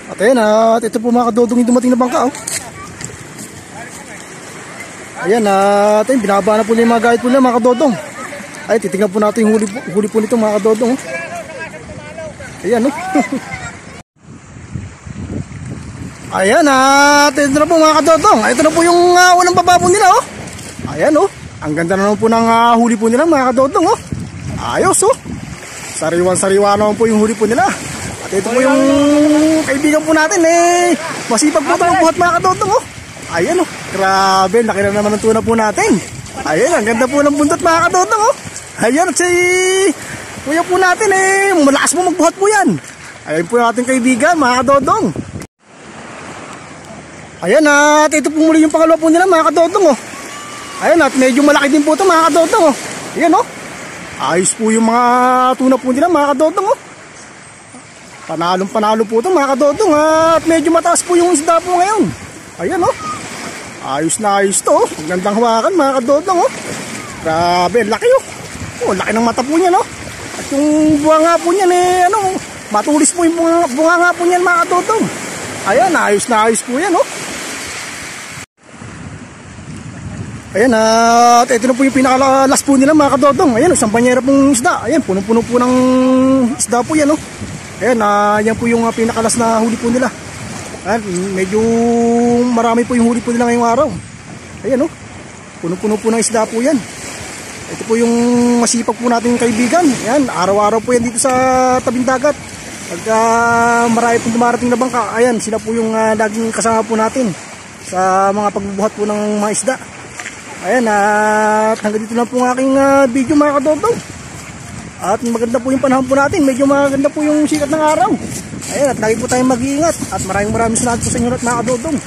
At ayan at ito po mga kadodong yung dumating na bangka oh. Ayan at ayun, binaba na po nila yung mga gayet po nila mga kadodong. Ay titignan po natin yung huli po nito mga kadodong oh. Ayan oh. Ayan at ito na po mga kadodong. Ito na po yung unang baba po nila oh. Ayan oh. Ang ganda na naman po ng huli po nila mga kadodong oh. Ayos oh. Sariwan-sariwa naman po yung huli po nila. At ito po yung kaibigan po natin eh. Masipag po ito magbuhat mga kadodong oh. Ayan oh. Grabe, laki na naman ang tuna po natin. Ayan, ang ganda po ng bundot mga kadodong oh. Ayan at si kuya po natin eh. Malakas po magbuhat po yan. Ayan po yung ating kaibigan mga kadodong. Ayan at ito po muli yung pangalawa po nila mga kadodong oh. Ayan at medyo malaki din po ito mga kadodong oh. Ayan oh. Ayos po yung mga tuna po nila mga kadodong oh. Panalong panalo po ito mga kadodong at medyo mataas po yung isda po ngayon. Ayan oh. Ayos na ayos to oh. Gandang hawakan mga kadodong oh. Grabe, laki oh. Oh, laki ng mata po niya no. At yung bunga nga po niyan eh ano, matulis po yung bunga nga po niyan mga kadodong. Ayan, ayos na ayos po yan oh. Ayan at ito na po yung pinakalas po nila mga kadodong. Ayan, isang banyera pong isda. Ayan, punong-puno po ng isda po yan oh. Ayan, yan po yung pinakalas na huli po nila. Ayan, medyo marami po yung huli po nila ngayong araw. Ayan oh, punong-puno po ng isda po yan. Ito po yung masipag po nating kaibigan. Ayan, araw-araw po yan dito sa tabing dagat. Pagka marami pong dumarating na bangka, ayan, sila po yung laging kasama po natin sa mga pagbubuhat po ng mga isda. Ayan, at hanggang dito lang po ang aking video mga kadodong. At maganda po yung panahon po natin. Medyo maganda po yung sikat ng araw. Ayan, at lagi po tayong mag-iingat. At maraming salamat po sa inyo at mga kadodong.